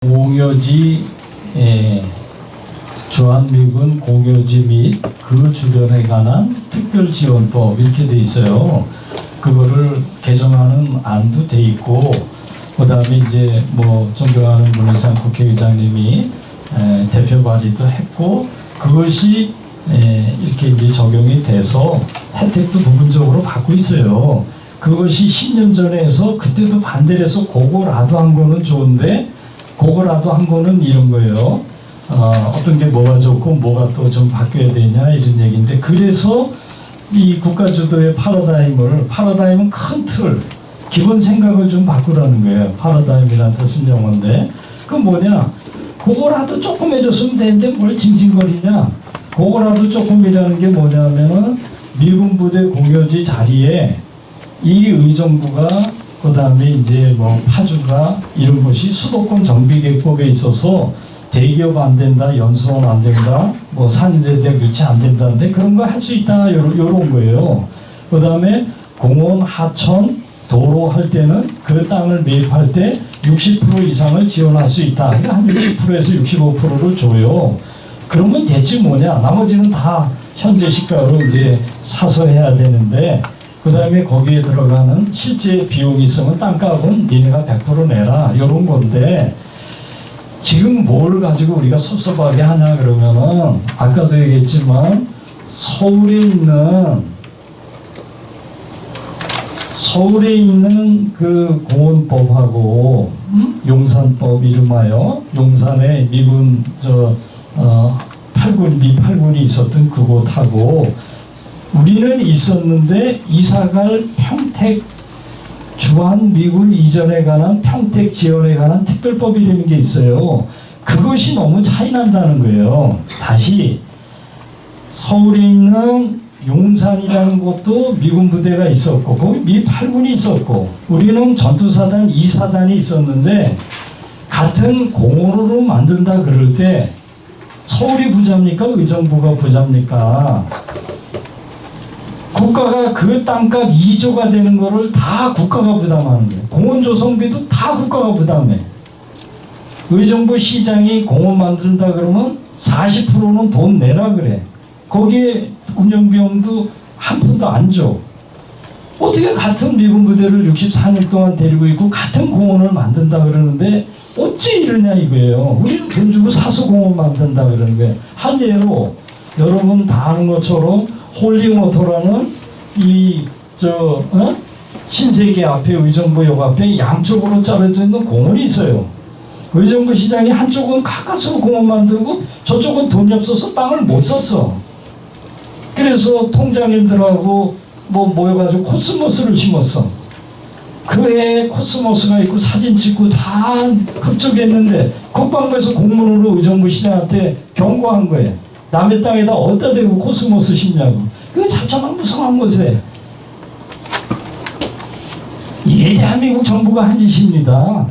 공여지 주한미군 공여지 및 그 주변에 관한 특별지원법 이렇게 돼 있어요. 그거를 개정하는 안도 돼 있고, 그 다음에 이제 뭐 존경하는 문희상 국회의장님이 대표 발의도 했고, 그것이 이렇게 이제 적용이 돼서 혜택도 부분적으로 받고 있어요. 그것이 10년 전에 해서 그때도 반대를 해서 그거라도 한 거는 좋은데, 그거라도 한 거는 이런 거예요. 어떤 게 뭐가 좋고 뭐가 또 좀 바뀌어야 되냐 이런 얘기인데, 그래서 이 국가주도의 파라다임은 큰 틀, 기본 생각을 좀 바꾸라는 거예요. 파라다임이라는 뜻은 영어인데, 그 뭐냐, 그거라도 조금 해줬으면 되는데 뭘 징징거리냐. 그거라도 조금이라는 게 뭐냐면은 미군 부대 공여지 자리에 이 의정부가, 그 다음에 이제 뭐 파주가 이런 것이 수도권 정비계획법에 있어서 대기업 안 된다, 연수원 안 된다, 뭐 산인제대 교체 안 된다는데 그런 거 할 수 있다, 요런 거예요. 그 다음에 공원, 하천, 도로 할 때는 그 땅을 매입할 때 60% 이상을 지원할 수 있다. 그러니까 한 60%에서 65%를 줘요. 그러면 대체 뭐냐? 나머지는 다 현재 시가로 이제 사서 해야 되는데, 그 다음에 거기에 들어가는 실제 비용이 있으면 땅값은 니네가 100% 내라, 요런 건데, 지금 뭘 가지고 우리가 섭섭하게 하냐 그러면은, 아까도 얘기했지만 서울에 있는 그 공원법하고 용산법 이름하여 용산에 미군 미 8군이 있었던 그곳하고 우리는 있었는데 이사갈 평택 주한미군 이전에 관한 평택 지원에 관한 특별법이라는 게 있어요. 그것이 너무 차이 난다는 거예요. 다시 서울에 있는 용산이라는 곳도 미군 부대가 있었고 거기 미 8군이 있었고 우리는 전투사단 2사단이 있었는데 같은 공원으로 만든다 그럴 때 서울이 부자입니까? 의정부가 부자입니까? 국가가 그 땅값 2조가 되는 거를 다 국가가 부담하는 거예요. 공원 조성비도 다 국가가 부담해. 의정부 시장이 공원 만든다 그러면 40%는 돈 내라 그래. 거기에 운영비용도 한 푼도 안 줘. 어떻게 같은 미군 부대를 64년 동안 데리고 있고 같은 공원을 만든다 그러는데 어찌 이러냐 이거예요. 우리는 돈 주고 사서 공원 만든다 그러는 거예요. 한 예로 여러분 다 아는 것처럼 홀링워터라는 신세계 앞에 의정부역 앞에 양쪽으로 짜여져 있는 공원이 있어요. 의정부 시장이 한쪽은 가까스로 공원 만들고 저쪽은 돈이 없어서 땅을 못 샀어. 그래서 통장님들하고 모여가지고 코스모스를 심었어. 그 해에 코스모스가 있고 사진 찍고 다 흡족했는데 국방부에서 공문으로 의정부 시장한테 경고한 거예요. 남의 땅에다 어디다 대고 코스모스 심냐고. 그거 잡초만 무성한 곳에. 이게 대한민국 정부가 한 짓입니다.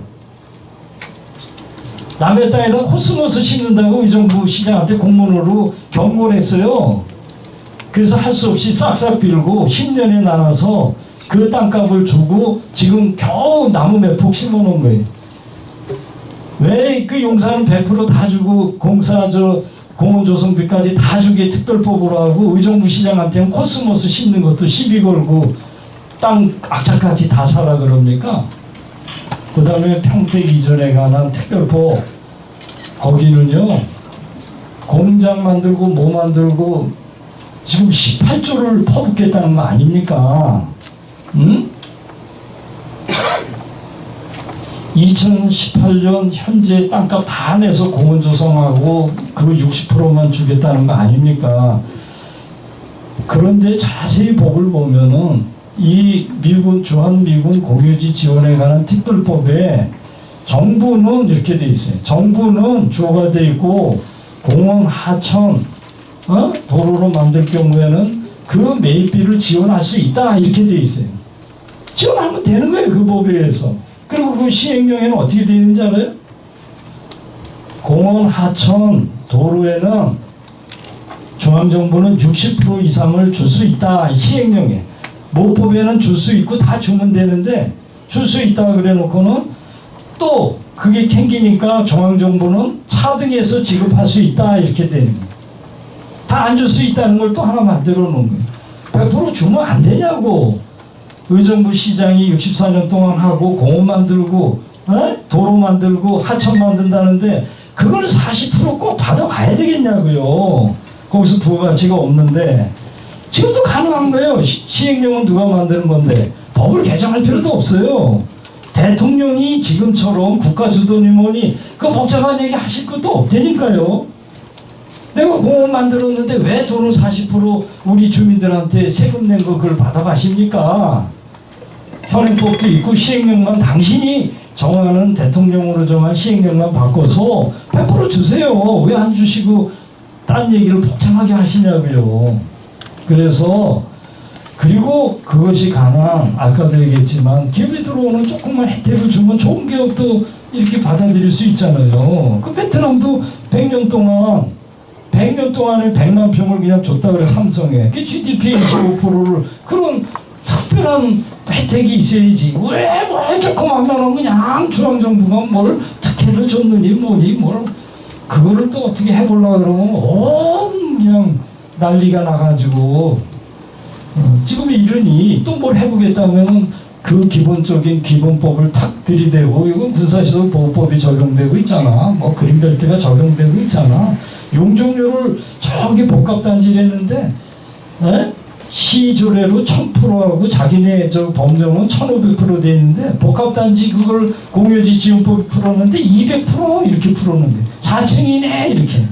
남의 땅에다 코스모스 심는다고 의정부 시장한테 공문으로 경고를 했어요. 그래서 할 수 없이 싹싹 빌고 10년에 나눠서 그 땅값을 주고 지금 겨우 나무 몇 폭 심어놓은 거예요. 왜 그 용산은 100% 다 주고 공원 조성비까지 다 주게 특별법으로 하고 의정부 시장한테는 코스모스 심는 것도 시비 걸고 땅 악착같이 다 사라 그럽니까? 그 다음에 평택 이전에 관한 특별법, 거기는요 공장 만들고 뭐 만들고 지금 18조를 퍼붓겠다는 거 아닙니까? 응? 2018년 현재 땅값 다 내서 공원 조성하고 그거 60%만 주겠다는 거 아닙니까? 그런데 자세히 법을 보면은 이 주한미군 공유지 지원에 관한 특별법에 정부는 이렇게 돼 있어요. 정부는 주어가 돼 있고 공원, 하천, 도로로 만들 경우에는 그 매입비를 지원할 수 있다 이렇게 돼 있어요. 지원하면 되는 거예요. 그 법에 의해서. 그리고 그 시행령에는 어떻게 되어 있는지 알아요? 공원, 하천, 도로에는 중앙정부는 60% 이상을 줄 수 있다. 시행령에. 모법에는 줄 수 있고 다 주면 되는데 줄 수 있다 그래 놓고는 또 그게 캥기니까 중앙정부는 차등해서 지급할 수 있다 이렇게 되는 거예요. 다 안 줄 수 있다는 걸 또 하나 만들어 놓은 거예요. 100% 주면 안 되냐고. 의정부 시장이 64년 동안 하고 공원 만들고 도로 만들고 하천 만든다는데 그걸 40% 꼭 받아가야 되겠냐고요. 거기서 부가가치가 없는데 지금도 가능한 거예요. 시행령은 누가 만드는 건데 법을 개정할 필요도 없어요. 대통령이 지금처럼 국가주도니 뭐니 그 복잡한 얘기 하실 것도 없다니까요. 내가 공원 만들었는데 왜 돈을 40% 우리 주민들한테 세금 낸 거 그걸 받아가십니까? 현행법도 있고 시행령만 당신이 정하는 대통령으로 정한 시행령만 바꿔서 100% 주세요. 왜 안 주시고 딴 얘기를 복잡하게 하시냐고요. 그래서 그리고 그것이 가능한 아까도 얘기했지만 기업이 들어오는 조금만 혜택을 주면 좋은 기업도 이렇게 받아들일 수 있잖아요. 그 베트남도 100년 동안에 100만 평을 그냥 줬다 그래 삼성에. 그 GDP 25%를 그런 특별한 혜택이 있어야지. 왜 조그만한 그냥 중앙정부가 뭘 특혜를 줬느니 뭐니 뭘 그거를 또 어떻게 해보려고 그러면 온 그냥 난리가 나가지고 지금 이러니 또 뭘 해보겠다면 그 기본적인 기본법을 탁 들이대고 이건 군사시설 보호법이 적용되고 있잖아. 뭐 그린벨트가 적용되고 있잖아. 용적률을 저기 복합단지를 했는데 시조례로 1000%하고 자기네 저 법령은 1500% 돼 있는데 복합단지 그걸 공유지 지원법이 풀었는데 200% 이렇게 풀었는데 4층이네 이렇게.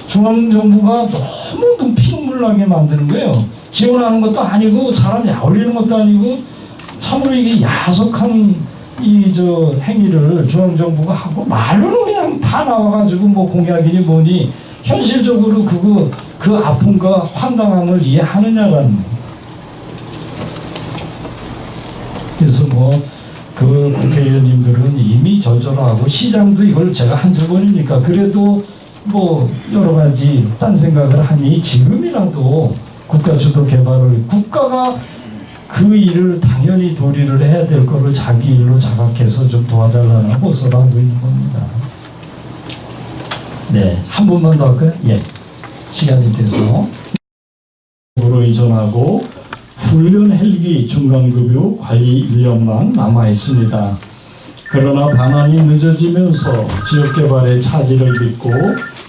중앙정부가 너무 눈피눈물 나게 만드는 거예요. 지원하는 것도 아니고 사람 약올리는 것도 아니고 참으로 이게 야속한 이 저 행위를 중앙정부가 하고 말로는 그냥 다 나와가지고 뭐 공약이니 뭐니 현실적으로 그 아픔과 황당함을 이해하느냐라는. 그래서 그 국회의원님들은 이미 절절하고 시장도 이걸 제가 한두 번이니까 그래도 뭐 여러 가지 딴 생각을 하니 지금이라도 국가 주도 개발을 국가가 그 일을 당연히 도리를 해야 될 거를 자기 일로 자각해서 좀 도와달라는 호소를 하고 있는 겁니다. 네, 한 번만 더 할까요? 예, 시간이 돼서 으로 이전하고 훈련 헬기 중간급유 관리 1년만 남아 있습니다. 그러나 반환이 늦어지면서 지역개발의 차질을 빚고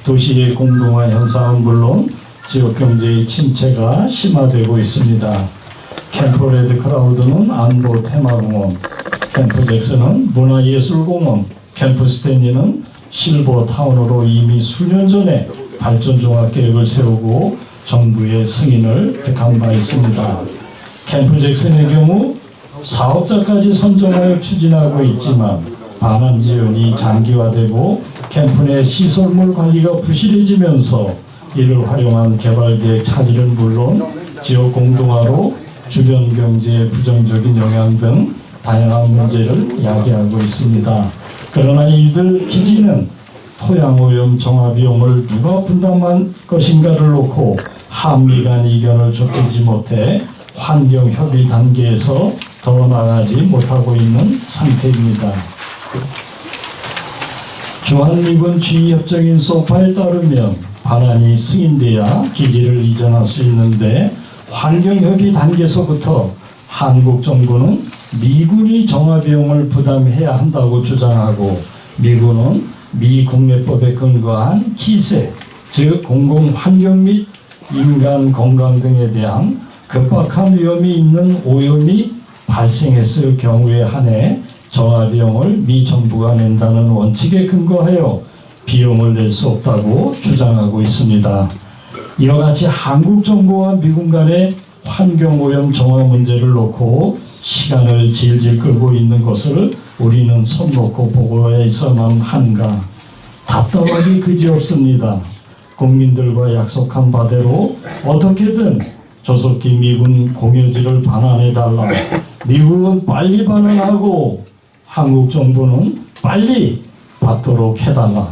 도시의 공동화 현상은 물론 지역경제의 침체가 심화되고 있습니다. 캠프 레드 크라우드는 안보 테마공원, 캠프 잭슨은 문화예술공원, 캠프 스탠리는 실버 타운으로 이미 수년 전에 발전 종합 계획을 세우고 정부의 승인을 득한 바 있습니다. 캠프 잭슨의 경우 사업자까지 선정하여 추진하고 있지만 반환 지연이 장기화되고 캠프 내 시설물 관리가 부실해지면서 이를 활용한 개발 계획 차질은 물론 지역 공동화로 주변 경제에 부정적인 영향 등 다양한 문제를 야기하고 있습니다. 그러나 이들 기지는 토양오염 정화비용을 누가 분담할 것인가를 놓고 한미 간 이견을 좁히지 못해 환경협의 단계에서 더 나아가지 못하고 있는 상태입니다. 주한미군 지휘협정인 소파에 따르면 반환이 승인돼야 기지를 이전할 수 있는데 환경협의 단계에서부터 한국 정부는 미군이 정화비용을 부담해야 한다고 주장하고 미군은 미 국내법에 근거한 희세, 즉 공공환경 및 인간 건강 등에 대한 급박한 위험이 있는 오염이 발생했을 경우에 한해 정화비용을 미 정부가 낸다는 원칙에 근거하여 비용을 낼 수 없다고 주장하고 있습니다. 이와 같이 한국 정부와 미군 간의 환경오염 정화 문제를 놓고 시간을 질질 끌고 있는 것을 우리는 손 놓고 보고 있어만 한가. 답답하기 그지없습니다. 국민들과 약속한 바대로 어떻게든 조속히 미군 공유지를 반환해달라. 미국은 빨리 반환하고 한국 정부는 빨리 받도록 해달라.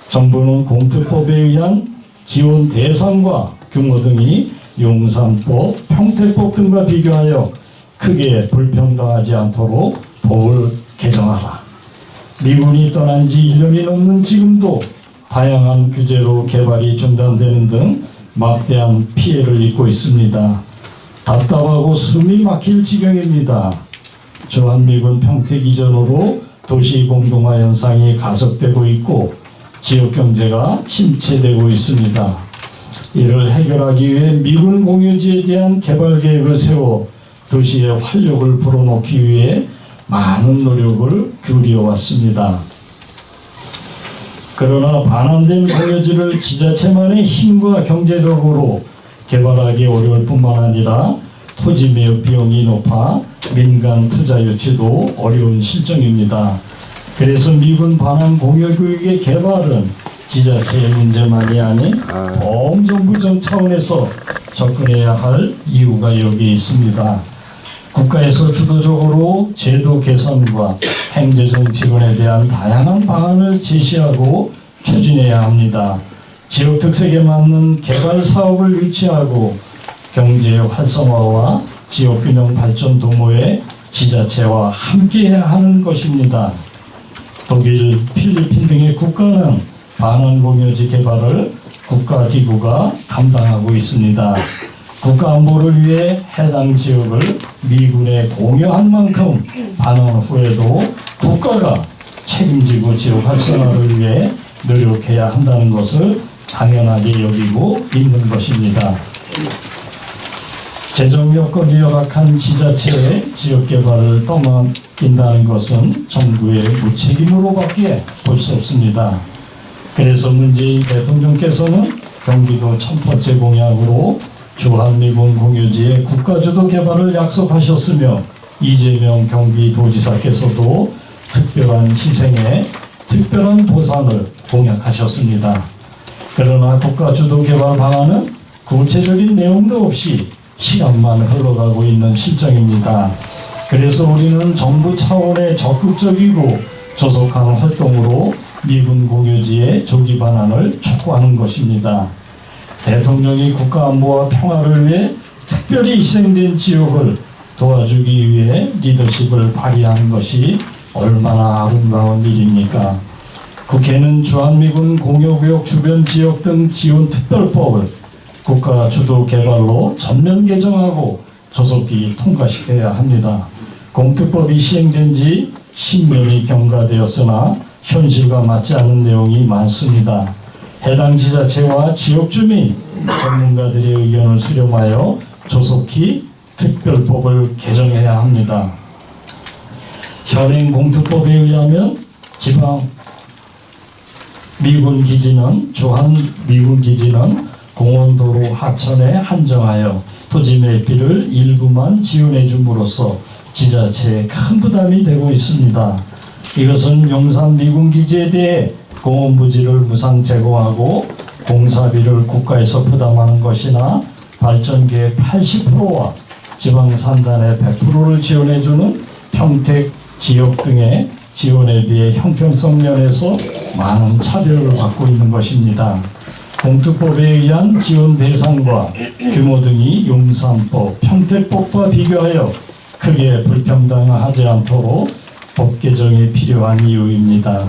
정부는 공특법에 의한 지원 대상과 규모 등이 용산법, 평택법 등과 비교하여 크게 불평당하지 않도록 법을 개정하라. 미군이 떠난 지 1년이 넘는 지금도 다양한 규제로 개발이 중단되는 등 막대한 피해를 입고 있습니다. 답답하고 숨이 막힐 지경입니다. 주한미군 평택 이전으로 도시 공동화 현상이 가속되고 있고 지역 경제가 침체되고 있습니다. 이를 해결하기 위해 미군 공유지에 대한 개발 계획을 세워 도시에 활력을 불어넣기 위해 많은 노력을 기울여 왔습니다. 그러나 반환된 공유지를 지자체만의 힘과 경제력으로 개발하기 어려울 뿐만 아니라 토지 매입 비용이 높아 민간 투자 유치도 어려운 실정입니다. 그래서 미군 반환 공유구역의 개발은 지자체의 문제만이 아닌 범정부적 차원에서 접근해야 할 이유가 여기 있습니다. 국가에서 주도적으로 제도 개선과 행정적 지원에 대한 다양한 방안을 제시하고 추진해야 합니다. 지역 특색에 맞는 개발 사업을 유치하고 경제 활성화와 지역 균형 발전 도모에 지자체와 함께해야 하는 것입니다. 독일, 필리핀 등의 국가는 반환 공유지 개발을 국가기구가 감당하고 있습니다. 국가 안보를 위해 해당 지역을 미군에 공유한 만큼 반환 후에도 국가가 책임지고 지역 활성화를 위해 노력해야 한다는 것을 당연하게 여기고 있는 것입니다. 재정 여건이 열악한 지자체의 지역 개발을 떠맡긴다는 것은 정부의 무책임으로밖에 볼 수 없습니다. 그래서 문재인 대통령께서는 경기도 첫 번째 공약으로 주한미군 공유지의 국가주도 개발을 약속하셨으며 이재명 경기도지사께서도 특별한 희생에 특별한 보상을 공약하셨습니다. 그러나 국가주도 개발 방안은 구체적인 내용도 없이 시간만 흘러가고 있는 실정입니다. 그래서 우리는 정부 차원의 적극적이고 조속한 활동으로 미군 공유지의 조기 반환을 촉구하는 것입니다. 대통령이 국가안보와 평화를 위해 특별히 희생된 지역을 도와주기 위해 리더십을 발휘한 것이 얼마나 아름다운 일입니까? 국회는 주한미군 공유구역 주변 지역 등 지원특별법을 국가 주도 개발로 전면 개정하고 조속히 통과시켜야 합니다. 공특법이 시행된 지 10년이 경과되었으나 현실과 맞지 않는 내용이 많습니다. 해당 지자체와 지역 주민, 전문가들의 의견을 수렴하여 조속히 특별법을 개정해야 합니다. 현행 공특법에 의하면 지방 미군 기지는 주한 미군 기지는 공원도로 하천에 한정하여 토지 매입비를 일부만 지원해 줌으로써 지자체에 큰 부담이 되고 있습니다. 이것은 용산 미군 기지에 대해 공원 부지를 무상 제공하고 공사비를 국가에서 부담하는 것이나 발전계획 80%와 지방 산단의 100%를 지원해주는 평택 지역 등의 지원에 비해 형평성 면에서 많은 차별을 받고 있는 것입니다. 공특법에 의한 지원 대상과 규모 등이 용산법, 평택법과 비교하여 크게 불평등하지 않도록 법 개정이 필요한 이유입니다.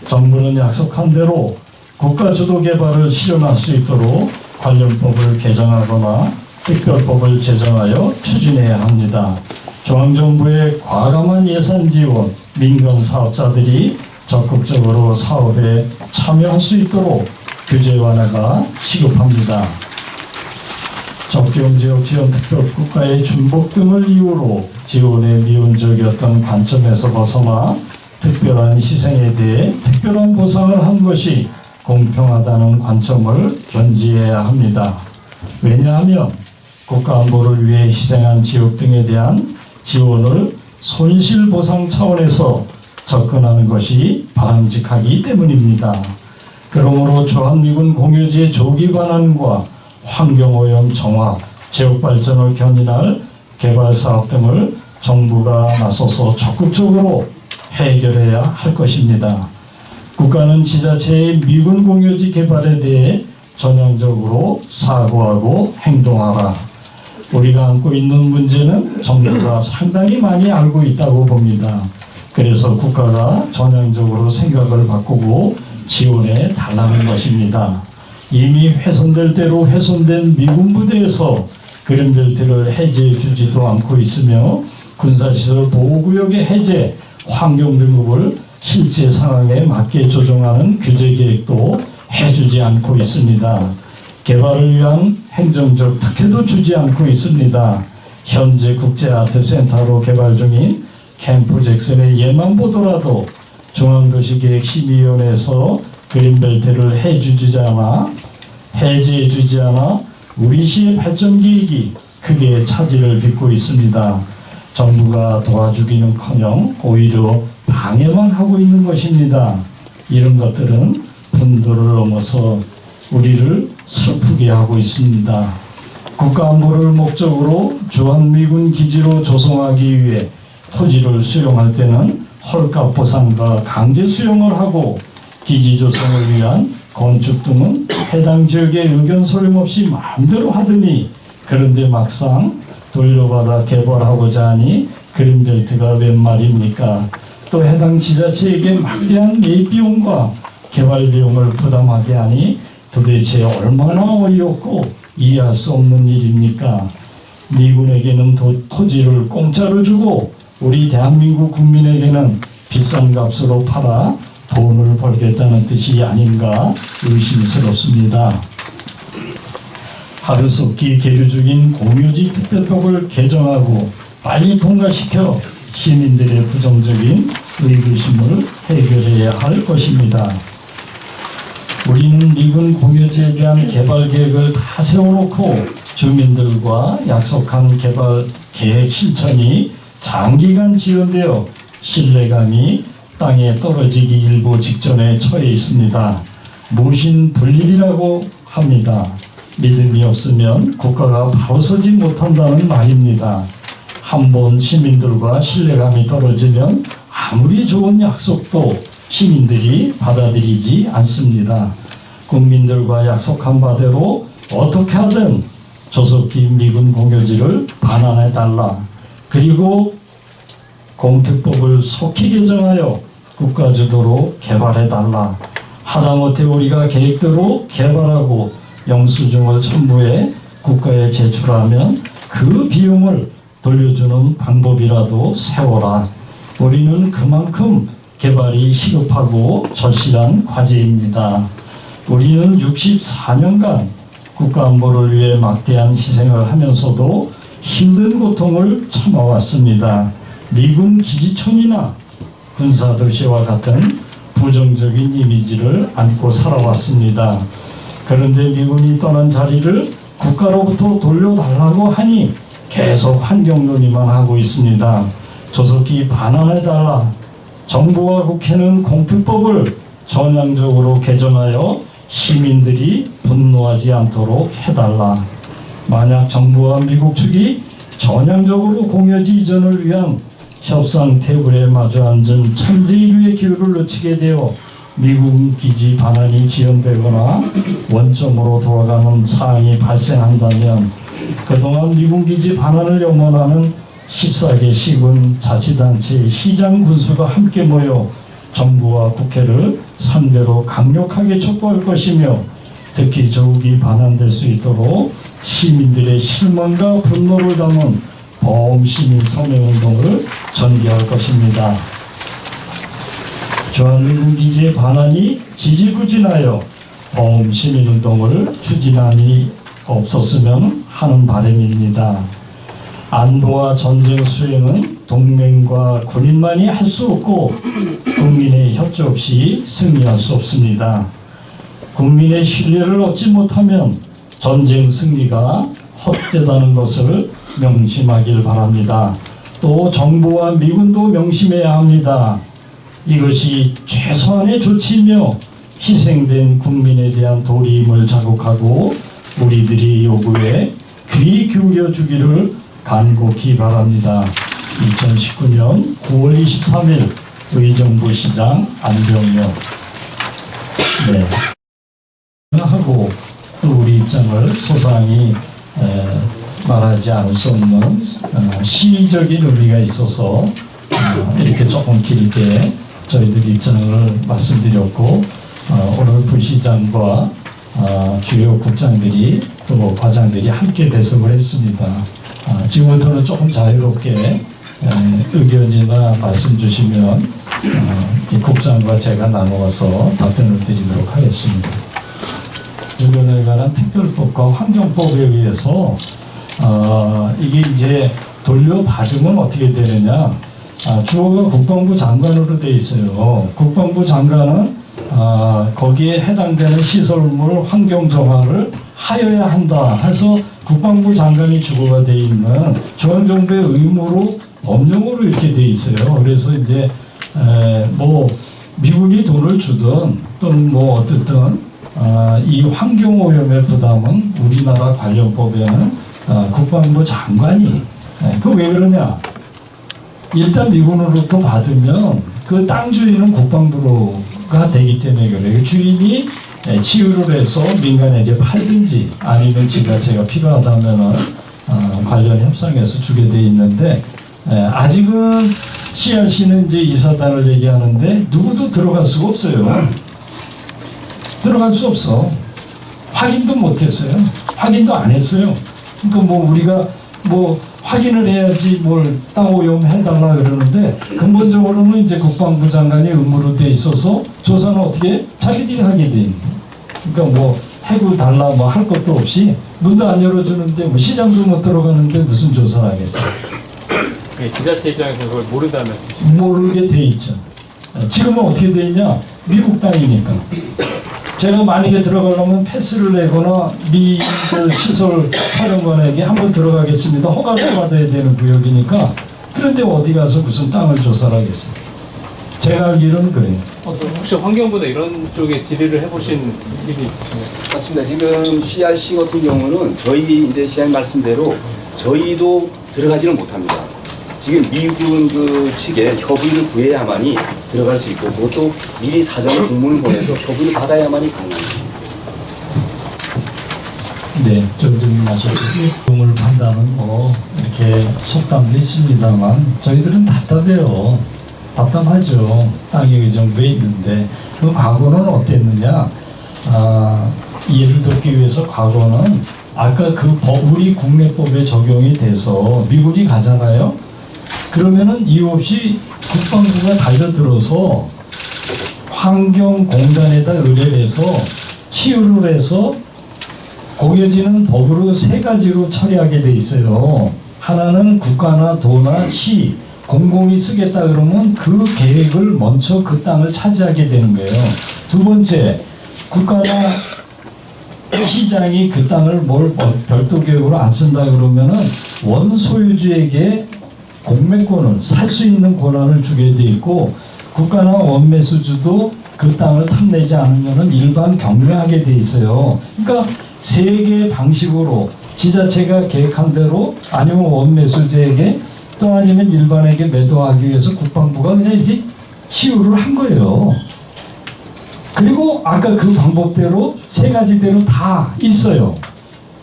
정부는 약속한 대로 국가 주도 개발을 실현할 수 있도록 관련 법을 개정하거나 특별법을 제정하여 추진해야 합니다. 중앙정부의 과감한 예산 지원, 민간 사업자들이 적극적으로 사업에 참여할 수 있도록 규제 완화가 시급합니다. 적경지역 지원특별국가의 준복 등을 이유로 지원에 미온적이었던 관점에서 벗어나 특별한 희생에 대해 특별한 보상을 한 것이 공평하다는 관점을 견지해야 합니다. 왜냐하면 국가안보를 위해 희생한 지역 등에 대한 지원을 손실보상 차원에서 접근하는 것이 바람직하기 때문입니다. 그러므로 주한미군 공유지의 조기 반환과 환경오염 정화, 지역발전을 견인할 개발사업 등을 정부가 나서서 적극적으로 해결해야 할 것입니다. 국가는 지자체의 미군 공유지 개발에 대해 전향적으로 사고하고 행동하라. 우리가 안고 있는 문제는 정부가 상당히 많이 알고 있다고 봅니다. 그래서 국가가 전향적으로 생각을 바꾸고 지원해 달라는 것입니다. 이미 훼손될 대로 훼손된 미군 부대에서 그린벨트를 해제해 주지도 않고 있으며 군사시설 보호구역의 해제, 환경 등급을 실제 상황에 맞게 조정하는 규제 계획도 해주지 않고 있습니다. 개발을 위한 행정적 특혜도 주지 않고 있습니다. 현재 국제아트센터로 개발 중인 캠프 잭슨의 예만 보더라도 중앙도시계획심의위원회에서 그린벨트를 해제해주지 않아 우리 시의 발전 계획이 크게 차질을 빚고 있습니다. 정부가 도와주기는커녕 오히려 방해만 하고 있는 것입니다. 이런 것들은 분도를 넘어서 우리를 슬프게 하고 있습니다. 국가안보를 목적으로 주한미군 기지로 조성하기 위해 토지를 수용할 때는 헐값 보상과 강제 수용을 하고 기지 조성을 위한 건축 등은 해당 지역의 의견 소림 없이 마음대로 하더니 그런데 막상 돌려받아 개발하고자 하니 그린벨트가 웬 말입니까? 또 해당 지자체에게 막대한 예비용과 개발 비용을 부담하게 하니 도대체 얼마나 어이없고 이해할 수 없는 일입니까? 미군에게는 토지를 공짜로 주고 우리 대한민국 국민에게는 비싼 값으로 팔아 돈을 벌겠다는 뜻이 아닌가 의심스럽습니다. 하루속히 계류 중인 공유지 특별법을 개정하고 빨리 통과시켜 시민들의 부정적인 의구심을 해결해야 할 것입니다. 우리는 미군 공유지에 대한 개발 계획을 다 세워놓고 주민들과 약속한 개발 계획 실천이 장기간 지연되어 신뢰감이 땅에 떨어지기 일보 직전에 처해 있습니다. 무신불립이라고 합니다. 믿음이 없으면 국가가 바로 서지 못한다는 말입니다. 한번 시민들과 신뢰감이 떨어지면 아무리 좋은 약속도 시민들이 받아들이지 않습니다. 국민들과 약속한 바대로 어떻게 하든 조속히 미군 공유지를 반환해달라. 그리고 공특법을 속히 개정하여 국가주도로 개발해달라. 하다못해 우리가 계획대로 개발하고 영수증을 첨부해 국가에 제출하면 그 비용을 돌려주는 방법이라도 세워라. 우리는 그만큼 개발이 시급하고 절실한 과제입니다. 우리는 64년간 국가안보를 위해 막대한 희생을 하면서도 힘든 고통을 참아왔습니다. 미군 기지촌이나 군사도시와 같은 부정적인 이미지를 안고 살아왔습니다. 그런데 미군이 떠난 자리를 국가로부터 돌려달라고 하니 계속 환경 논의만 하고 있습니다. 조속히 반환해달라. 정부와 국회는 공특법을 전향적으로 개정하여 시민들이 분노하지 않도록 해달라. 만약 정부와 미국 측이 전향적으로 공유지 이전을 위한 협상 테이블에 마주 앉은 천재인류의 기회를 놓치게 되어 미국 기지 반환이 지연되거나 원점으로 돌아가는 사항이 발생한다면 그동안 미군 기지 반환을 염원하는 14개 시군 자치단체 시장 군수가 함께 모여 정부와 국회를 상대로 강력하게 촉구할 것이며 특히 조국이 반환될 수 있도록 시민들의 실망과 분노를 담은 범시민 서명운동을 전개할 것입니다. 주한미군 기지의 반환이 지지부진하여 범시민운동을 추진함이 없었으면 하는 바람입니다. 안보와 전쟁 수행은 동맹과 군인만이 할 수 없고 국민의 협조 없이 승리할 수 없습니다. 국민의 신뢰를 얻지 못하면 전쟁 승리가 헛되다는 것을 명심하길 바랍니다. 또 정부와 미군도 명심해야 합니다. 이것이 최소한의 조치이며 희생된 국민에 대한 도리임을 자국하고 우리들이 요구에 귀 기울여 주기를 간곡히 바랍니다. 2019년 9월 23일 의정부시장 안병혁. 네. 하고 또 우리 입장을 소상히 말하지 않을 수 없는 시의적인 의미가 있어서 이렇게 조금 길게 저희들 입장을 말씀드렸고 오늘 부시장과 주요 국장들이 또 과장들이 함께 배석을 했습니다. 지금부터는 조금 자유롭게 의견이나 말씀 주시면 이 국장과 제가 나누어서 답변을 드리도록 하겠습니다. 주변에 관한 특별법과 환경법에 의해서 이게 이제 돌려받으면 어떻게 되느냐? 주어가 국방부 장관으로 되어 있어요. 국방부 장관은 거기에 해당되는 시설물 환경 정화를 하여야 한다 해서 국방부 장관이 주어가 되어 있는 중앙정부의 의무로 법령으로 이렇게 되어 있어요. 그래서 이제 뭐 미군이 돈을 주든 또는 뭐 어떻든 이 환경오염의 부담은 우리나라 관련법에는 국방부 장관이 그 왜 그러냐? 일단 미군으로부터 받으면 그 땅 주인은 국방부가 되기 때문에 그래요. 주인이 치유를 해서 민간에게 팔든지 아니면 지자체가 필요하다면 관련 협상에서 주게 돼 있는데 아직은 CRC는 이제 이사단을 얘기하는데 누구도 들어갈 수가 없어요. 들어갈 수 없어. 확인도 못했어요. 확인도 안 했어요. 그러니까 뭐 우리가 뭐 확인을 해야지 뭘 땅 오염 해달라 그러는데 근본적으로는 이제 국방부 장관이 의무로 돼 있어서 조사는 어떻게 자기들이 하게 돼 있는. 그러니까 뭐 해고 달라 뭐 할 것도 없이 문도 안 열어주는데 뭐 시장도 못 들어가는데 무슨 조사를 하겠어요. 지자체 입장에서 그걸 모른다는 말씀이시죠? 모르게 돼 있죠. 지금은 어떻게 돼 있냐? 미국 땅이니까. 제가 만약에 들어가려면 패스를 내거나 미 시설 사령관에게 한번 들어가겠습니다. 허가를 받아야 되는 구역이니까. 그런데 어디 가서 무슨 땅을 조사를 하겠어요? 제가 알기로는 그래요. 혹시 환경부나 이런 쪽에 질의를 해보신 일이 있으신가요? 맞습니다. 지금 CRC 같은 경우는 저희 이제 시장 말씀대로 저희도 들어가지는 못합니다. 지금 미군 그 측에 협의를 구해야만이 들어갈 수 있고 그것도 미리 사전에 공문을 보내서 협의를 받아야만이 가능합니다. 네, 좀 마셨고 공을 판다는 뭐 이렇게 속담도 있습니다만 저희들은 답답해요. 답답하죠. 땅이 그 정도에 있는데 그 과거는 어땠느냐? 이해를 돕기 위해서 과거는 아까 그 우리 국내법에 적용이 돼서 미군이 가잖아요. 그러면은 이유 없이 국방부가 달려들어서 환경공단에다 의뢰를 해서 치유를 해서 공여지는 법으로 세 가지로 처리하게 돼 있어요. 하나는 국가나 도나 시 공공이 쓰겠다 그러면 그 계획을 먼저 그 땅을 차지하게 되는 거예요. 두 번째, 국가나 시장이 그 땅을 별도 계획으로 안 쓴다 그러면은 원소유주에게 공매권을 살 수 있는 권한을 주게 돼 있고 국가나 원매수주도 그 땅을 탐내지 않으면은 일반 경매하게 돼 있어요. 그러니까 세 개의 방식으로 지자체가 계획한 대로 아니면 원매수주에게 또 아니면 일반에게 매도하기 위해서 국방부가 그냥 이렇게 치유를 한 거예요. 그리고 아까 그 방법대로 세 가지대로 다 있어요.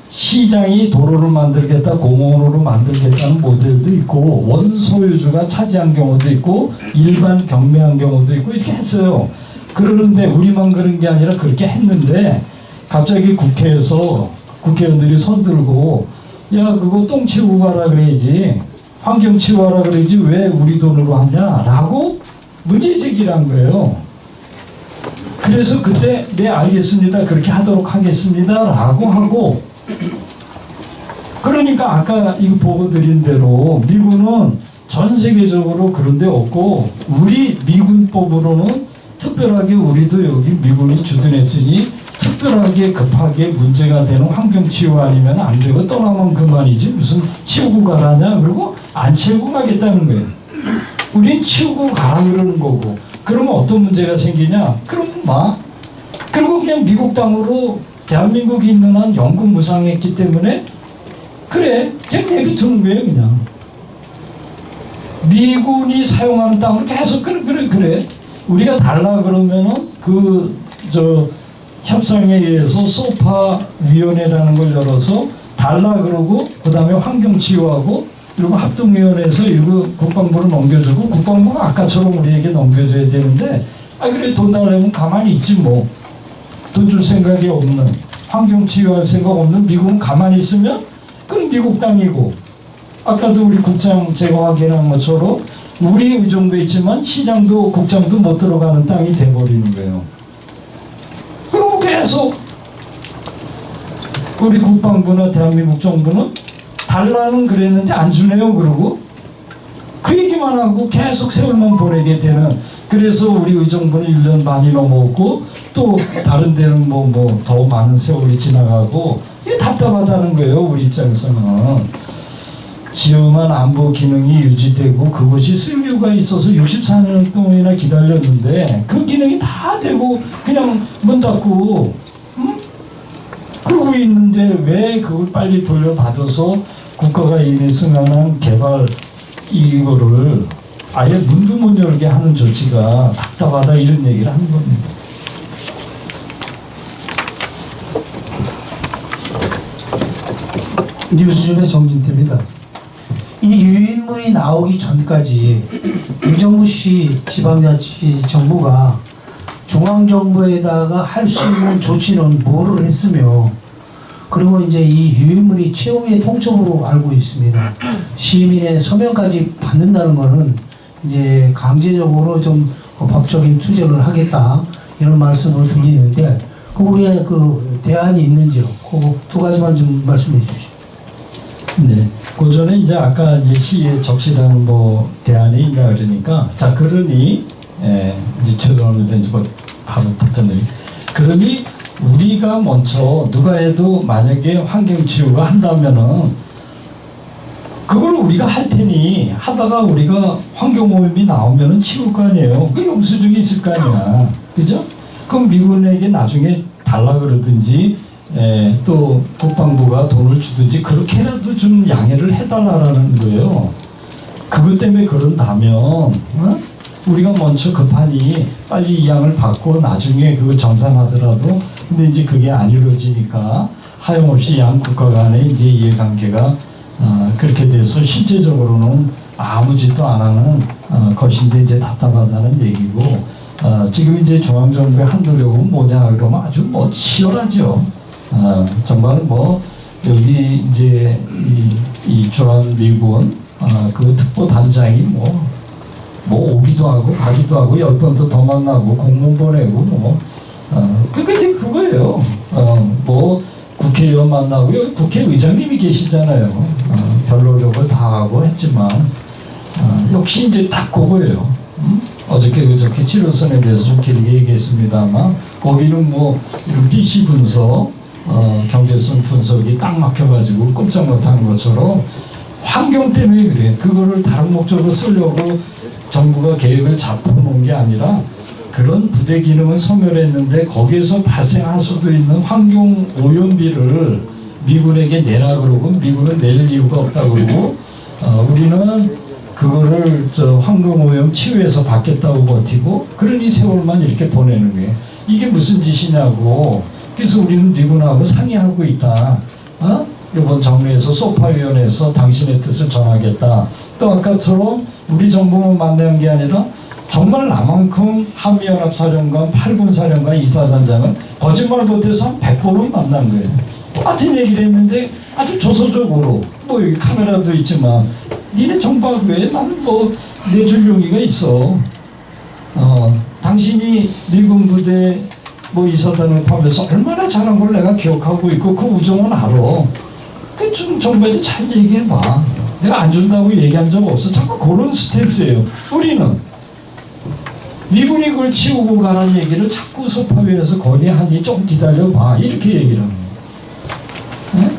시장이 도로를 만들겠다, 공원으로 만들겠다는 모델도 있고 원소유주가 차지한 경우도 있고 일반 경매한 경우도 있고 이렇게 했어요. 그러는데 우리만 그런 게 아니라 그렇게 했는데 갑자기 국회에서 국회의원들이 손들고 야 그거 똥 치우고 가라 그래야지 환경 치우하라 그래야지 왜 우리 돈으로 하냐라고 문제제기를 한 거예요. 그래서 그때 네 알겠습니다 그렇게 하도록 하겠습니다 라고 하고 그러니까 아까 이거 보고 드린 대로 미군은 전 세계적으로 그런 데 없고 우리 미군법으로는 특별하게 우리도 여기 미군이 주둔했으니 특별하게 급하게 문제가 되는 환경치유 아니면 안 되고 떠나면 그만이지 무슨 치우고 가라냐 그리고 안 치우고 가겠다는 거예요. 우린 치우고 가라 그러는 거고 그러면 어떤 문제가 생기냐 그럼 그리고 그냥 미국 땅으로 대한민국이 있는 한 영구 무상했기 때문에 그래 그냥 내비두는 거예요. 그냥 미군이 사용하는 땅으로 계속 그래 우리가 달라 그러면은 협상에 의해서 소파 위원회라는 걸 열어서 달라 그러고 그 다음에 환경치유하고 그리고 합동위원회에서 이거 국방부로 넘겨주고 국방부가 아까처럼 우리에게 넘겨줘야 되는데 그래 돈 달라면 가만히 있지 뭐. 돈 줄 생각이 없는, 환경 치유할 생각 없는 미국은 가만히 있으면 그건 미국 땅이고, 아까도 우리 국장 제가 확인한 것처럼 우리 의정부에 있지만 시장도 국장도 못 들어가는 땅이 돼버리는 거예요. 그럼 계속 우리 국방부나 대한민국 정부는 달라는 그랬는데 안 주네요. 그러고 그 얘기만 하고 계속 세월만 보내게 되는. 그래서 우리 의정부는 1년 반이 넘었고 또 다른 데는 뭐 더 많은 세월이 지나가고 이게 답답하다는 거예요. 우리 입장에서는. 지엄한 안보 기능이 유지되고 그것이 쓸 이유가 있어서 64년 동안이나 기다렸는데 그 기능이 다 되고 그냥 문 닫고 그러고 있는데 왜 그걸 빨리 돌려받아서 국가가 이미 승인한 개발 이거를 아예 문도 못 열게 하는 조치가 답답하다 이런 얘기를 하는 겁니다. 뉴스준의 정진태입니다. 이 유인물이 나오기 전까지 의정부시 지방자치 정부가 중앙정부에다가 할 수 있는 조치는 뭐를 했으며, 그리고 이제 이 유인물이 최후의 통첩으로 알고 있습니다. 시민의 서명까지 받는다는 것은 이제 강제적으로 좀 법적인 투쟁을 하겠다 이런 말씀을 드리는데 거기에 그 대안이 있는지요? 그 두 가지만 좀 말씀해 주십시오. 네. 그 전에 이제 아까 이제 시에 적시라는 뭐 대안이 있나 그러니까 자 그러니 이제 죄송합니다. 이제 바로 답변드리. 그러니 우리가 먼저 누가 해도 만약에 환경치유가 한다면은 그걸 우리가 할 테니 하다가 우리가 환경오염이 나오면은 치울 거 아니에요. 그 영수증이 있을 거 아니야. 그죠? 그럼 미군에게 나중에 달라 그러든지 또 국방부가 돈을 주든지 그렇게라도 좀 양해를 해달라는 거예요. 그것 때문에 그런다면 우리가 먼저 급하니 빨리 이 양을 받고 나중에 그거 정산하더라도 근데 이제 그게 안 이루어지니까 하염없이 양 국가 간의 이제 이해관계가 그렇게 돼서 실제적으로는 아무 짓도 안 하는 것인데 이제 답답하다는 얘기고 지금 이제 중앙정부의 한 노력은 뭐냐 그러면 아주 뭐 치열하죠. 정말 뭐 여기 이제 이 주한 미군 그 특보 단장이 뭐 오기도 하고 가기도 하고 10번도 더 만나고 공문 보내고 그게 이제 그거예요. 뭐 국회의원 만나고 여기 국회의장님이 계시잖아요. 별 노력을 다 하고 했지만 역시 이제 딱 그거예요. 어저께 그저께 치료선에 대해서 좀 길게 얘기했습니다만 거기는 뭐 이런 PC 분석 경제성 분석이 딱 막혀가지고 꼼짝 못하는 것처럼 환경 때문에 그래. 그거를 다른 목적으로 쓰려고 정부가 계획을 잡아놓은 게 아니라 그런 부대 기능을 소멸했는데 거기에서 발생할 수도 있는 환경 오염비를 미군에게 내라 그러고 미군은 낼 이유가 없다 그러고 우리는 그거를 환경 오염 치유해서 받겠다고 버티고 그러니 세월만 이렇게 보내는 거예요. 이게 무슨 짓이냐고. 그래서 우리는 미군하고 상의하고 있다. 이번 정례에서 소파위원회에서 당신의 뜻을 전하겠다. 또 아까처럼 우리 정부만 만난 게 아니라 정말 나만큼 한미연합사령관, 8군 사령관 이사단장은 거짓말 못해서 한 100번은 만난 거예요. 똑같은 얘기를 했는데 아주 조소적으로 뭐 여기 카메라도 있지만 니네 정부가 왜 나는 뭐 내줄 용의가 있어. 당신이 미군 부대 뭐 이사단을 포함해서 얼마나 잘한 걸 내가 기억하고 있고 그 우정은 알아. 그 좀 정부에도 잘 얘기해봐. 내가 안 준다고 얘기한 적 없어. 자꾸 그런 스탠스예요. 우리는 미군이 그걸 치우고 가라는 얘기를 자꾸 소파위에서 건의하니 좀 기다려봐. 이렇게 얘기를 하는 거예요. 네?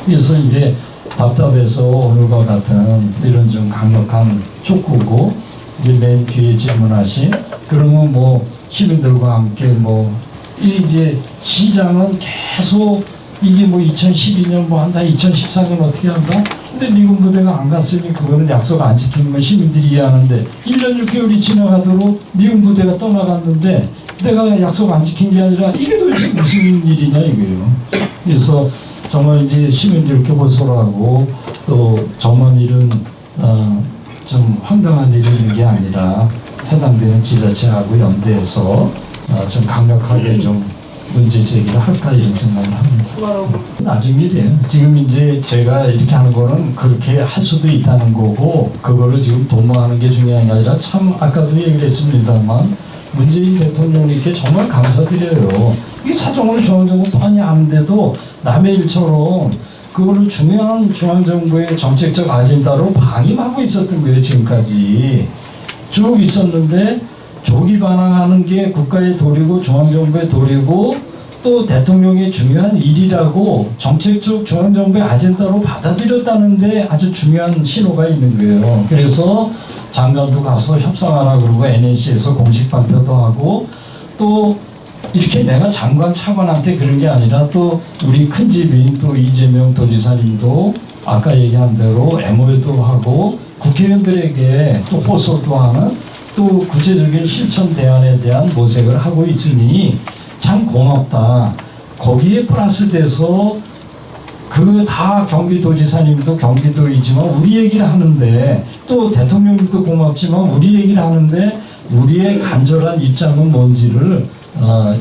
그래서 이제 답답해서 오늘과 같은 이런 좀 강력한 촉구고 이제 맨 뒤에 질문하신 그러면 뭐 시민들과 함께 뭐 이제 시장은 계속 이게 뭐 2012년 뭐 한다 2014년 어떻게 한다 근데 미군 부대가 안 갔으니 그거는 약속 안 지키는 건 시민들이 이해하는데 1년 6개월이 지나가도록 미군 부대가 떠나갔는데 내가 약속 안 지킨 게 아니라 이게 도대체 무슨 일이냐 이거예요. 그래서 정말 이제 시민들께 호소하고 또 저만 일은 좀 황당한 일이 있는 게 아니라 해당되는 지자체하고 연대해서 좀 강력하게 좀 문제 제기를 할까 이런 생각을 합니다. 나중 일이에요. 지금 이제 제가 이렇게 하는 거는 그렇게 할 수도 있다는 거고 그거를 지금 도모하는 게 중요한 게 아니라 참 아까도 얘기를 했습니다만 문재인 대통령님께 정말 감사드려요. 이게 사정을 중앙정부 뻔히 아는데도 남의 일처럼 그거를 중요한 중앙정부의 정책적 아젠다로 방임하고 있었던 거예요. 지금까지 쭉 있었는데 조기 반항하는 게 국가의 도리고 중앙정부의 도리고 또 대통령의 중요한 일이라고 정책적 중앙정부의 아젠다로 받아들였다는데 아주 중요한 신호가 있는 거예요. 그래서 장관도 가서 협상하라 그러고 NNC에서 공식 발표도 하고 또 이렇게 내가 장관 차관한테 그런 게 아니라 또 우리 큰 집인 또 이재명 도지사님도 아까 얘기한 대로 MOU도 하고 국회의원들에게 또 호소도 하는 또 구체적인 실천 대안에 대한 모색을 하고 있으니 참 고맙다. 거기에 플러스돼서 그 다 경기도지사님도 경기도이지만 우리 얘기를 하는데 또 대통령님도 고맙지만 우리 얘기를 하는데 우리의 간절한 입장은 뭔지를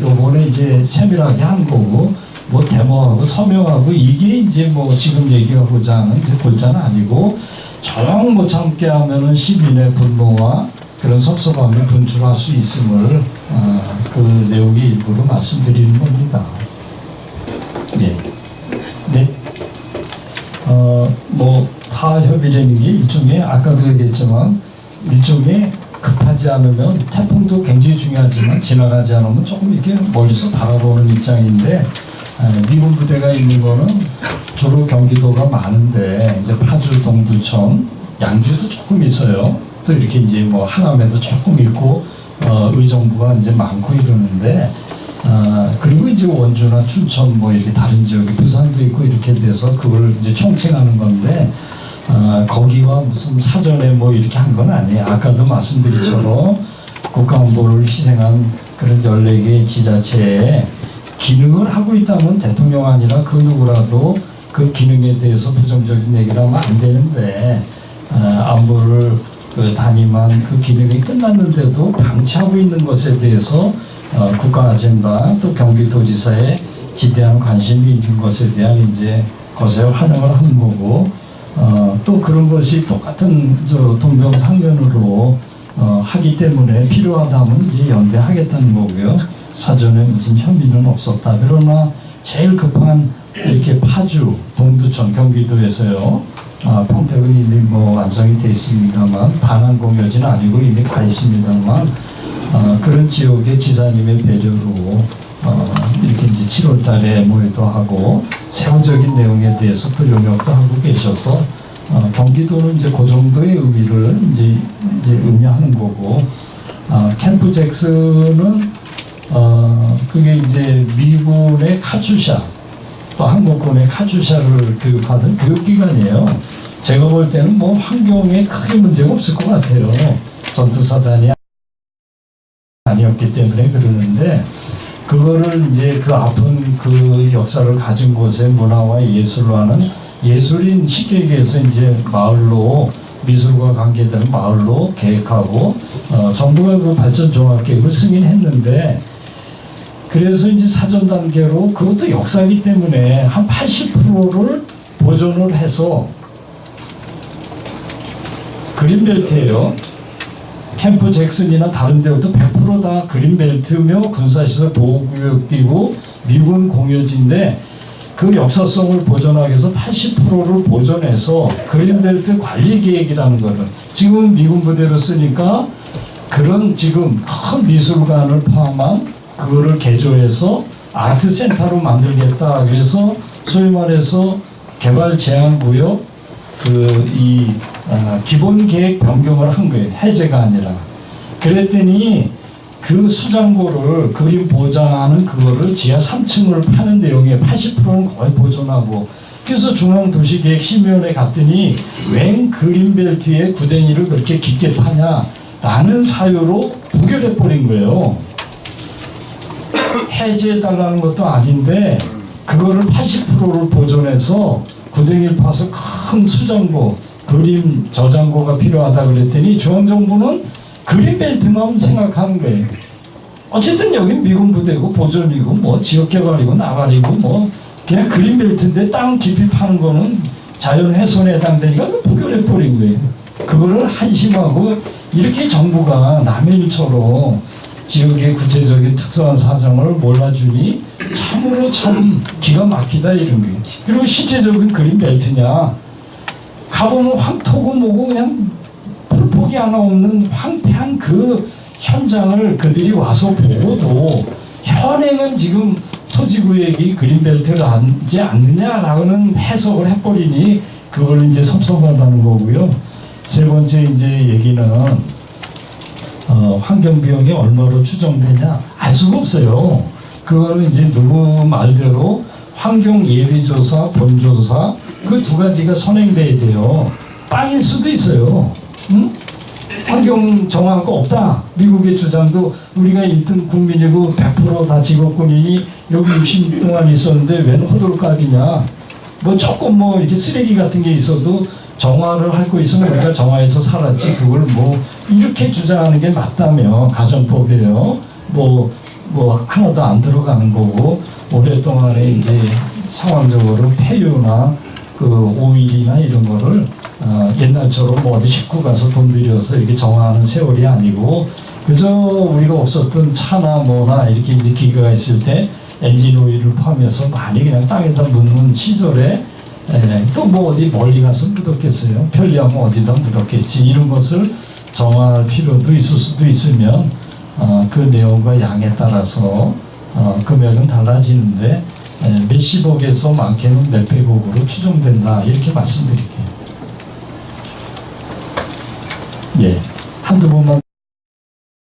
요번에 이제 세밀하게 한 거고 뭐 데모하고 서명하고 이게 이제 뭐 지금 얘기하고자 하는 이제 골자는 아니고 정 못 참게 하면은 시민의 분노와 그런 섭섭함이 분출할 수 있음을 그 내용의 일부로 말씀드리는 겁니다. 네. 네. 뭐 타협이라는 게 일종의 아까도 얘기했지만 일종의 급하지 않으면 태풍도 굉장히 중요하지만 지나가지 않으면 조금 이렇게 멀리서 바라보는 입장인데 미군 부대가 있는 거는 주로 경기도가 많은데 이제 파주, 동두천, 양주도 조금 있어요. 또 이렇게 이제 뭐 하남에도 조금 있고 의정부가 이제 많고 이러는데 그리고 이제 원주나 춘천 뭐 이렇게 다른 지역에 부산도 있고 이렇게 돼서 그걸 이제 총칭하는 건데 거기와 무슨 사전에 뭐 이렇게 한 건 아니에요. 아까도 말씀드린처럼 국가안보를 희생한 그런 14개 지자체에 기능을 하고 있다면 대통령 아니라 그 누구라도 그 기능에 대해서 부정적인 얘기를 하면 안 되는데 안보를 그 단임한 그 기능이 끝났는데도 방치하고 있는 것에 대해서 국가 아젠다 또 경기도지사의 지대한 관심이 있는 것에 대한 이제 것에 환영을 하는 거고 또 그런 것이 똑같은 동병상련으로 하기 때문에 필요하다면 이제 연대하겠다는 거고요. 사전에 무슨 혐의는 없었다. 그러나 제일 급한 이렇게 파주, 동두천, 경기도에서요. 평택은 이미 뭐 완성이 돼 있습니다만 반환 공여지는 아니고 이미 가 있습니다만 그런 지역의 지사님의 배려로 이렇게 이제 7월달에 모여도 하고 세부적인 내용에 대해서 또 용역도 하고 계셔서 경기도는 이제 그 정도의 의미를 이제 의미하는 거고 캠프 잭슨은 그게 이제 미군의 카츄샤 또 한국군의 카츄샤를 교육하던 교육기관이에요. 제가 볼 때는 뭐 환경에 크게 문제가 없을 것 같아요. 전투사단이 아니었기 때문에 그러는데 그거를 이제 그 아픈 그 역사를 가진 곳의 문화와 예술로 하는 예술인 쉽게 얘기해서 이제 마을로 미술과 관계되는 마을로 계획하고 정부가 그 발전 종합 계획을 승인했는데 그래서 이제 사전 단계로 그것도 역사이기 때문에 한 80%를 보존을 해서 그린벨트예요. 캠프 잭슨이나 다른 데도 100% 다 그린벨트며 군사시설 보호구역이고 미군 공여지인데 그 역사성을 보존하기 위해서 80%를 보존해서 그린벨트 관리 계획이라는 거를 지금 미군 부대로 쓰니까 그런 지금 큰 미술관을 포함한 그거를 개조해서 아트센터로 만들겠다. 그래서 소위 말해서 개발 제한 구역 기본 계획 변경을 한 거예요. 해제가 아니라. 그랬더니 그 수장고를 그림 보장하는 그거를 지하 3층을 파는 내용에 80%는 거의 보존하고 그래서 중앙도시계획심의원에 갔더니 웬 그린벨트에 구댕이를 그렇게 깊게 파냐라는 사유로 부결해 버린 거예요. 해제해달라는 것도 아닌데 그거를 80%를 보존해서 구덩이를 파서 큰 수장고, 그림 저장고가 필요하다 그랬더니 중앙정부는 그린벨트만 생각하는 거예요. 어쨌든 여기 미군 부대고 보존이고 뭐 지역개발이고 나발이고 뭐 그냥 그린벨트인데 땅 깊이 파는 거는 자연훼손에 해당되니까 부결해버린 거예요. 그거를 한심하고 이렇게 정부가 남의 일처럼 지역의 구체적인 특수한 사정을 몰라주니 참으로 참 기가 막히다 이런 거예요. 그리고 실제적인 그린벨트냐 가보면 황토고 뭐고 그냥 풀폭이 하나 없는 황폐한 그 현장을 그들이 와서 보고도 현행은 지금 토지구역이 그린벨트를 하지 않느냐라고는 해석을 해버리니 그걸 이제 섭섭하다는 거고요. 세 번째 이제 얘기는 환경 비용이 얼마로 추정되냐 알 수가 없어요. 그거는 이제 누구 말대로 환경 예비조사, 본조사 그 두 가지가 선행돼야 돼요. 빵일 수도 있어요. 응? 환경 정화할 거 없다. 미국의 주장도 우리가 1등 국민이고 100% 다 직업군인이 여기 60년 동안 있었는데 웬 호들갑이냐. 뭐 조금 뭐 이렇게 쓰레기 같은 게 있어도 정화를 할 거 있으면 우리가 정화해서 살았지 그걸 뭐 이렇게 주장하는 게 맞다며 가정법이에요. 뭐 하나도 안 들어가는 거고 오랫동안에 이제 상황적으로 폐유나 그 오일이나 이런 거를 옛날처럼 뭐 어디 싣고 가서 돈 들여서 이렇게 정화하는 세월이 아니고 그저 우리가 없었던 차나 뭐나 이렇게 이제 기계가 있을 때 엔진 오일을 포함해서 많이 그냥 땅에다 묻는 시절에 또 뭐 어디 멀리 가서 묻었겠어요. 편리하면 어디다 묻었겠지. 이런 것을 정할 필요도 있을 수도 있으면 그 내용과 양에 따라서 금액은 달라지는데 몇십억에서 많게는 몇백억으로 추정된다 이렇게 말씀드릴게요. 예, 한두 번만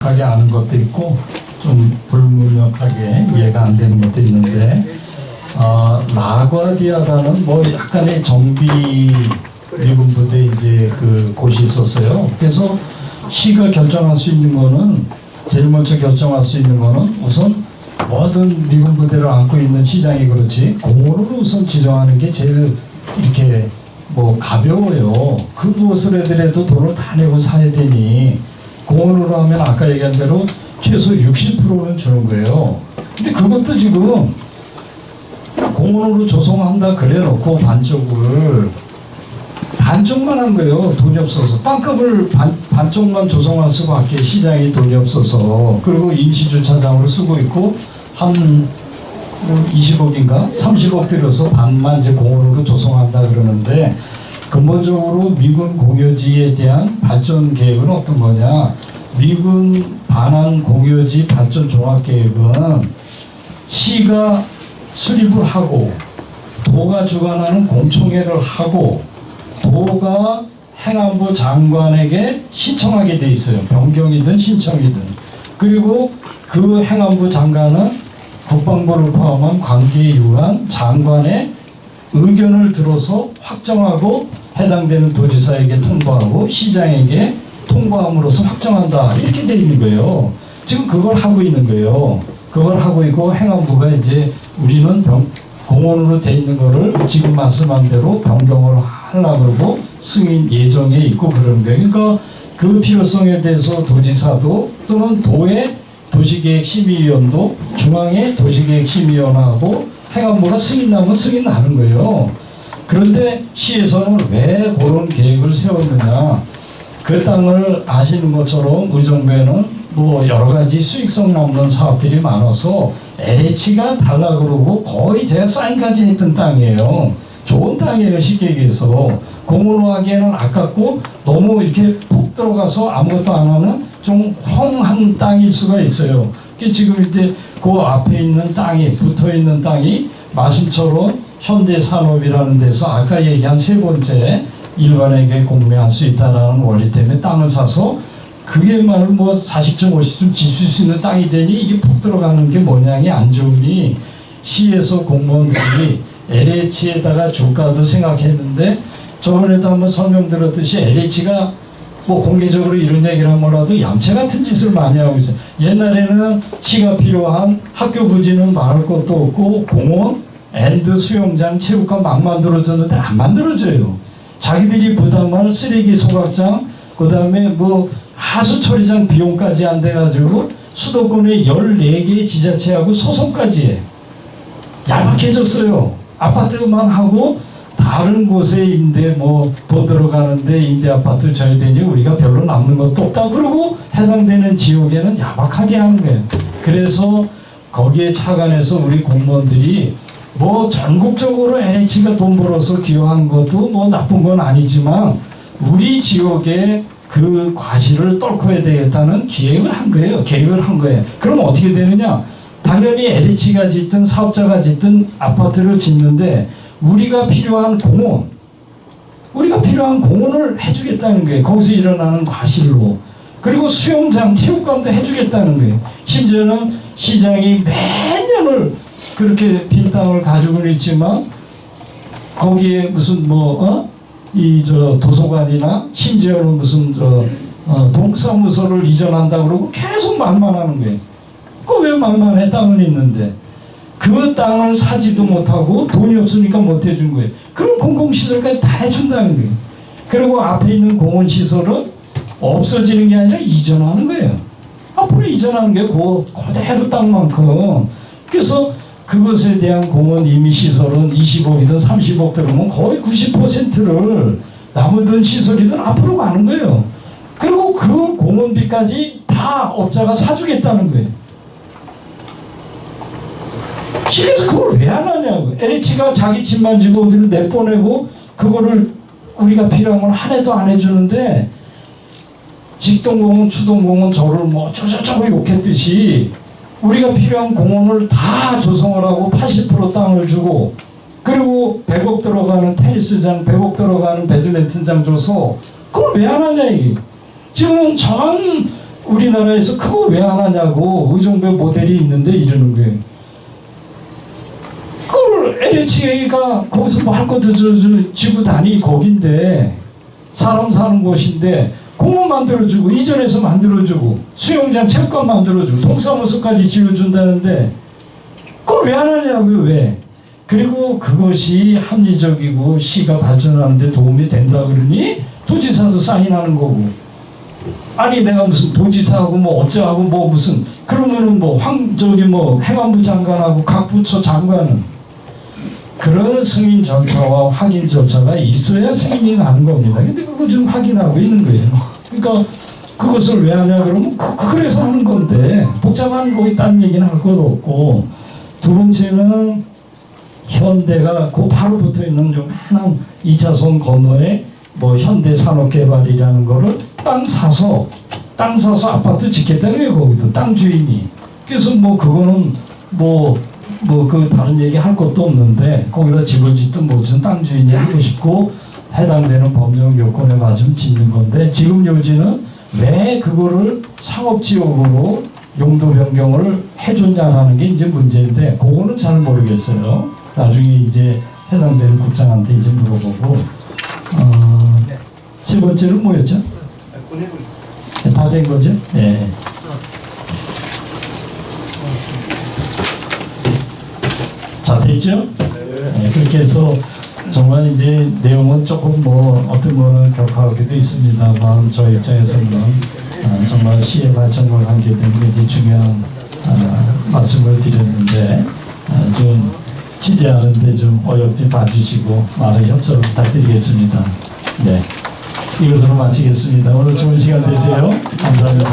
하게 아는 것도 있고 좀 불문명하게 이해가 안 되는 것도 있는데 라과디아라는 뭐 약간의 정비 미군 부대 이제 그 곳이 있었어요. 그래서 시가 결정할 수 있는 거는 제일 먼저 결정할 수 있는 거는 우선 모든 미군 부대를 안고 있는 시장이 그렇지 공원으로 우선 지정하는 게 제일 이렇게 뭐 가벼워요. 그 무엇을 해더라도 돈을 다 내고 사야 되니 공원으로 하면 아까 얘기한 대로 최소 60%는 주는 거예요. 근데 그것도 지금 공원으로 조성한다 그래 놓고 반쪽만 한 거예요. 돈이 없어서 땅값을 반쪽만 조성할 수밖에 시장에 돈이 없어서 그리고 임시주차장으로 쓰고 있고 한 20억인가 30억 들여서 반만 이제 공원으로 조성한다 그러는데 근본적으로 미군 공여지에 대한 발전 계획은 어떤 거냐? 미군 반환 공여지 발전 종합 계획은 시가 수립을 하고 도가 주관하는 공청회를 하고 도가 행안부 장관에게 신청하게 돼 있어요. 변경이든 신청이든. 그리고 그 행안부 장관은 국방부를 포함한 관계유관 장관의 의견을 들어서 확정하고 해당되는 도지사에게 통보하고 시장에게 통보함으로써 확정한다. 이렇게 돼 있는 거예요. 지금 그걸 하고 있는 거예요. 그걸 하고 있고 행안부가 이제 우리는 공원으로 돼 있는 거를 지금 말씀한 대로 변경을 하려고 그러고 승인 예정에 있고 그런 거예요. 그러니까 그 필요성에 대해서 도지사도 또는 도의 도시계획심의위원도 중앙의 도시계획심의위원하고 행안부가 승인나면 승인나는 거예요. 그런데 시에서는 왜 그런 계획을 세웠느냐. 그 땅을 아시는 것처럼 의정부에는 뭐 여러 가지 수익성 남는 사업들이 많아서 LH가 달라 그러고 거의 제가 사인까지 했던 땅이에요. 좋은 땅이에요. 쉽게 얘기해서 공원으로 하기에는 아깝고 너무 이렇게 푹 들어가서 아무것도 안 하는 좀 험한 땅일 수가 있어요. 지금 이제 그 앞에 있는 땅이 붙어 있는 땅이 말씀처럼 현대산업이라는 데서 아까 얘기한 세 번째 일반에게 공매할 수 있다는 원리 때문에 땅을 사서 그게 말 뭐 40점 50점 지출 수 있는 땅이 되니 이게 푹 들어가는 게 모양이 안 좋으니 시에서 공무원들이 LH에다가 주가도 생각했는데 저번에도 한번 설명드렸듯이 LH가 뭐 공개적으로 이런 얘기를 하면 몰라도 얌체 같은 짓을 많이 하고 있어요. 옛날에는 시가 필요한 학교 부지는 말할 것도 없고 공원 앤드 수영장, 체육관 막 만들어줬는데 안 만들어져요. 자기들이 부담할 쓰레기 소각장, 그 다음에 뭐 하수 처리장 비용까지 안 돼가지고 수도권에 14개 지자체하고 소송까지 해. 얄팍해졌어요. 아파트만 하고 다른 곳에 임대 뭐 돈 들어가는데 임대 아파트 줘야 되니 우리가 별로 남는 것도 없다. 그러고 해당되는 지역에는 야박하게 하는 거예요. 그래서 거기에 착안해서 우리 공무원들이 뭐 전국적으로 NH가 돈 벌어서 기여한 것도 뭐 나쁜 건 아니지만 우리 지역에 그 과실을 뚫어야 되겠다는 기획을 한 거예요. 계획을 한 거예요. 그럼 어떻게 되느냐? 당연히 LH가 짓든 사업자가 짓든 아파트를 짓는데 우리가 필요한 공원을 해주겠다는 거예요. 거기서 일어나는 과실로. 그리고 수영장, 체육관도 해주겠다는 거예요. 심지어는 시장이 몇 년을 그렇게 빈 땅을 가지고는 있지만 거기에 무슨 도서관이나 심지어는 무슨 동사무소를 이전한다 그러고 계속 말만 하는 거예요. 그 왜 말만 해? 땅은 있는데. 그 땅을 사지도 못하고 돈이 없으니까 못 해준 거예요. 그럼 공공시설까지 다 해준다는 거예요. 그리고 앞에 있는 공원시설은 없어지는 게 아니라 이전하는 거예요. 앞으로 이전하는 게 그대로 땅만큼. 그래서 그것에 대한 공원 임의시설은 20억이든 30억 들어오면 거의 90%를 나무든 시설이든 앞으로 가는 거예요. 그리고 그 공원비까지 다 업자가 사주겠다는 거예요. 그래서 그걸 왜 안 하냐고. LH가 자기 집만 지고 어디를 내보내고 그거를 우리가 필요한 건 한 해도 안 해주는데 직동공원, 추동공원 저를 뭐 저저저거 욕했듯이 우리가 필요한 공원을 다 조성을 하고 80% 땅을 주고 그리고 100억 들어가는 테니스장, 100억 들어가는 배드민턴장 줘서 그걸 왜 안 하냐 이게. 지금 전 우리나라에서 그거 왜 안 하냐고 의정부의 모델이 있는데 이러는 거예요. LH가 거기서 뭐 할 것도 지구 단위 거긴데 사람 사는 곳인데 공원 만들어주고 이전해서 만들어주고 수영장 체육관 만들어주고 동사무소까지 지어준다는데 그걸 왜 안 하냐고요. 왜? 그리고 그것이 합리적이고 시가 발전하는데 도움이 된다 그러니 도지사도 사인하는 거고. 아니 내가 무슨 도지사하고 뭐 어쩌하고 뭐 무슨 그러면은 뭐 행안부 장관하고 각 부처 장관은 그런 승인 절차와 확인 절차가 있어야 승인이 나는 겁니다. 근데 그거 좀 확인하고 있는 거예요. 그러니까 그것을 왜 하냐 그러면 그래서 하는 건데 복잡한 거기 딴 얘기는 할 것도 없고. 두 번째는 현대가 그 바로 붙어 있는 요만한 2차선 건너에 뭐 현대산업개발이라는 거를 땅 사서 아파트 짓겠다는 거예요. 거기도 땅 주인이. 그래서 뭐 그거는 그 다른 얘기 할 것도 없는데 거기다 집을 짓든 뭐든 땅 주인이 하고 싶고 해당되는 법령 요건에 맞으면 짓는 건데 지금 요지는 왜 그거를 상업지역으로 용도 변경을 해줬냐라는 게 이제 문제인데 그거는 잘 모르겠어요. 나중에 이제 해당되는 국장한테 이제 물어보고. 세 번째는 뭐였죠? 다 된 거죠? 네. 자, 됐죠? 네, 그렇게 해서 정말 이제 내용은 조금 뭐 어떤 거는 격하기도 있습니다만 저 입장에서는 정말 시의 발전과 관계된 게 이제 중요한 말씀을 드렸는데 좀 취재하는데 좀 어렵게 봐주시고 많은 협조를 부탁드리겠습니다. 네, 이것으로 마치겠습니다. 오늘 좋은 시간 되세요. 감사합니다.